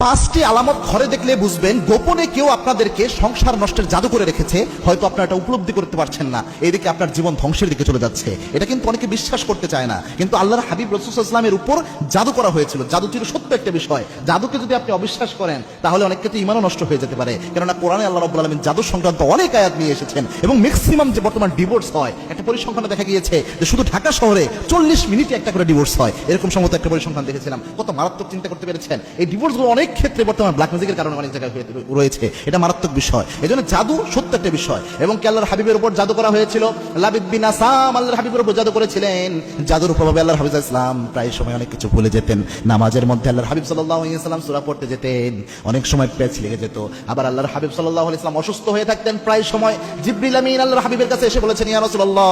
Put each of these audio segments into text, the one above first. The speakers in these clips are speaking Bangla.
পাঁচটি আলামত ঘরে দেখলে বুঝবেন গোপনে কেউ আপনাদেরকে সংসার নষ্টের জাদু করে রেখেছে। হয়তো আপনারা এটা উপলব্ধি করতে পারছেন না, এইদিকে আপনার জীবন ধ্বংসের দিকে চলে যাচ্ছে। এটা কিন্তু অনেকে বিশ্বাস করতে চায় না, কিন্তু আল্লাহর হাবিব রাসূল সাল্লাল্লাহু আলাইহি ওয়াসাল্লামের উপর জাদু করা হয়েছিল। জাদু ছিল সত্য একটা বিষয়। জাদুকে যদি আপনি অবিশ্বাস করেন তাহলে অনেক ক্ষেত্রে ঈমানও নষ্ট হয়ে যেতে পারে। কেননা কোরআনে আল্লাহ রাব্বুল আলামিন জাদু সংক্রান্ত অনেক আয়াত নিয়ে এসেছেন, এবং ম্যাক্সিমাম যে বর্তমান ডিভোর্স হয়, একটা পরিসংখ্যানে দেখা গিয়েছে যে শুধু ঢাকা শহরে 40 মিনিটে একটা করে ডিভোর্স হয়। এরকম সম্ভবত একটা পরিসংখ্যান দেখেছিলাম। কত মারাত্মক, চিন্তা করতে পেরেছেন? এই ডিভোর্সগুলো অনেক ক্ষেত্রে বর্তমান ব্ল্যাক ম্যাজিকের কারণে অনেক জায়গায় রয়েছে। এটা মারাত্মক বিষয়। এজন্য জাদু সত্য একটা বিষয়। এবং কি আল্লাহর হাবিবের উপর জাদু করা হয়েছিল। লাবিদ বিন আসাম আল্লাহর হাবিবের উপর জাদু করেছিলেন। জাদুর প্রভাবে আল্লাহর হাবিব ইসলাম প্রায় সময় অনেক কিছু ভুলে যেতেন। নামাজের মধ্যে আল্লাহর হাবিব সাল্লাল্লাহু আলাইহি ওয়াসাল্লাম সূরা পড়তে যেতেন, অনেক সময় পেচ লেগে যেত। আবার আল্লাহর হাবিব সাল্লাল্লাহু আলাইহি ওয়াসাল্লাম অসুস্থ হয়ে থাকতেন। প্রায় সময় জিবরিল আমিন আল্লাহর হাবিবের কাছে এসে বলেছেন, ইয়া রাসূলুল্লাহ,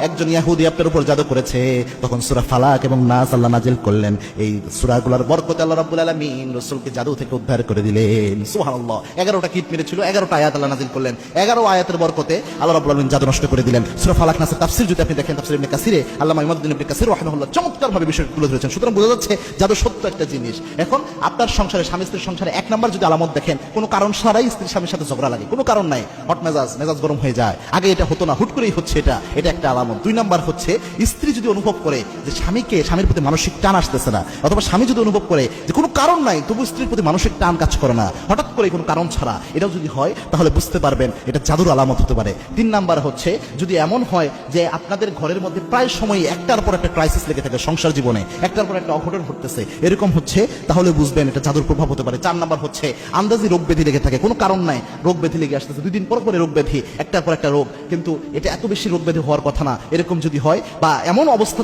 একজন ইহুদি আপনার উপর জাদু করেছে। তখন সূরা ফালাক এবং নাস আল্লাহ নাজিল করলেন। এই সূরাগুলোর বরকতে আল্লাহ রাব্বুল আলামিন রাসূলকে জাদু থেকে উদ্ধার করে দিলেন। সুবহানাল্লাহ। 11টা কিট মেরেছিল, 11টা আয়াত আল্লাহ নাজিল করলেন। 11 আয়াতের বরকতে আল্লাহ রাব্বুল আলামিন জাদু নষ্ট করে দিলেন। সূরা ফালাক নাসের তাফসীর যদি আপনি দেখেন, তাফসীর ইবনে কাসিরে আল্লামা ইমাদউদ্দিন ইবনে কাসির রাহিমাহুল্লাহ চমৎকারভাবে বিষয়টি তুলে ধরেছেন। সুতরাং বোঝা যাচ্ছে জাদু সত্য একটা জিনিস। এখন আপনার সংসারে, স্বামী স্ত্রীর সংসারে এক নাম্বার যদি আলামত দেখেন, কোনো কারণ ছাড়াই স্ত্রীর স্বামীর সাথে ঝগড়া লাগে, কোনো কারণ নাই, হট মেজাজ গরম হয়ে যায়, আগে এটা হতো না, হুট করেই হচ্ছে, এটা একটা আলামত। 2 নাম্বার হচ্ছে স্ত্রী যদি অনুভব করে যে স্বামীর প্রতি মানসিক টান আসতেছে না, অথবা স্বামী যদি অনুভব করে যে কোনো কারণ নাই তবু স্ত্রীর প্রতি মানসিক টান কাজ করে না, হঠাৎ করে কোনো কারণ ছাড়া, এটাও যদি হয় তাহলে বুঝতে পারবেন এটা জাদুর আলামত হতে পারে। 3 নাম্বার হচ্ছে যদি এমন হয় যে আপনাদের ঘরের মধ্যে প্রায় সময় একটার পর একটা ক্রাইসিস লেগে থাকে, সংসার জীবনে একটার পর একটা অঘটন ঘটতেছে, এরকম হচ্ছে, তাহলে বুঝবেন এটা জাদুর প্রভাব হতে পারে। 4 নাম্বার হচ্ছে আন্দাজি রোগ ব্যাধি লেগে থাকে, কোনো কারণ নাই, রোগ ব্যাধি লেগে আসতেছে, 2 দিন পর পরে রোগ ব্যাধি, একটার পর একটা রোগ, কিন্তু এটা এত বেশি রোগ ব্যাধি হওয়ার কথা না, এরকম যদি হয়, বা এমন অবস্থা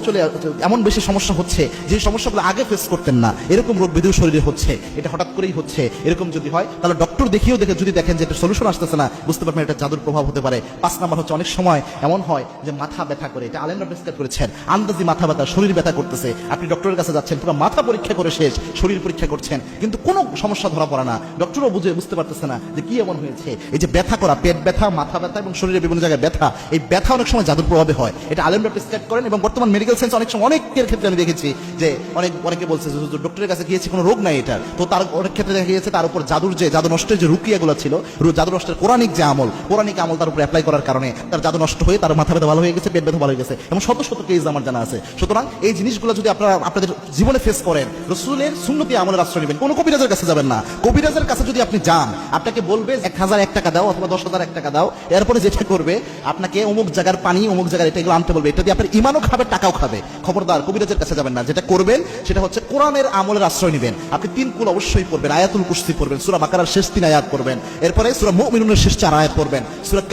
এমন বেশি সমস্যা হচ্ছে যে সমস্যাগুলো আগে ফেস করতেন না, এরকম রোগ ব্যাধিও শরীরে হচ্ছে, এটা হঠাৎ করেই হচ্ছে, এরকম যদি হয় তাহলে ডক্টর দেখিয়েও যদি দেখেন যে এটা সলিউশন আসতেছে না, বুঝতে পারবেন এটা জাদুর প্রভাব হতে পারে। 5 নাম্বার হচ্ছে অনেক সময় এমন হয় যে মাথা ব্যথা করে, এটা আলেমরা প্রেসক্রাইব করেছেন, আন্দাজি মাথা ব্যথা, শরীর ব্যথা করতেছে, আপনি ডক্টরের কাছে যাচ্ছেন, পুরো মাথা পরীক্ষা করে শেষ, শরীর পরীক্ষা করছেন, কিন্তু কোনো সমস্যা ধরা পড়ে না, ডক্টরও বুঝতে পারতেছে না যে কি এমন হয়েছে। এই যে ব্যথা করা, পেট ব্যথা, মাথা ব্যথা এবং শরীরের বিভিন্ন জায়গায় ব্যথা, এই ব্যথা অনেক সময় জাদুর প্রভাবে হয়, এটা আলেমরা প্রেসক্রাইব করেন। এবং বর্তমান মেডিকেল সায়েন্স অনেক সময় অনেকের ক্ষেত্রে আমি দেখেছি যে অনেকে বলছে যে ডক্টরের কাছে গিয়েছি কোনো রোগ নাই এটা, তো তার অনেক ক্ষেত্রে দেখা গিয়েছে তার উপর জাদু নষ্টের যে রুকিয়াগুলো ছিল, জাদু নষ্টের কোরআনিক আমল তার উপর অ্যাপ্লাই করার কারণে তার জাদু নষ্ট হয়ে তার মাথা ব্যথা ভালো হয়ে গেছে, পেট ব্যথা ভালো হয়ে গেছে, এবং শত শত কেস আমার জানা আছে। সুতরাং এই জিনিসগুলো যদি আপনারা আপনাদের জীবনে ফেস করেন, রাসূলের সুন্নতি আমলের আশ্রয় নেবেন, কোনো কবিরাজের কাছে যাবেন না। কবিরাজের কাছে যদি আপনি যান, আপনাকে বলবে 1001 টাকা দাও অথবা 10,001 টাকা দাও, এরপরে যেটা করবে আপনাকে অমুক জায়গার পানি, অমুক জায়গার এগুলো আনতে বলবে, এটা দিয়ে আপনার ইমানও খাবে, টাকাও খাবে। খবরদার, কবিরাজের কাছে যাবেন না। যেটা করবেন সেটা হচ্ছে কোরআনের আমলের আশ্রয় নেবেন। আপনি 3 কুল অবশ্যই পড়বেন, আয়াতুল কুরসি পড়বেন, সূরা বাকারার শেষ 3 আয়াত পড়বেন, এরপরে সূরা মুমিনুনের শেষ 4 আয়াত পড়বেন, সূরা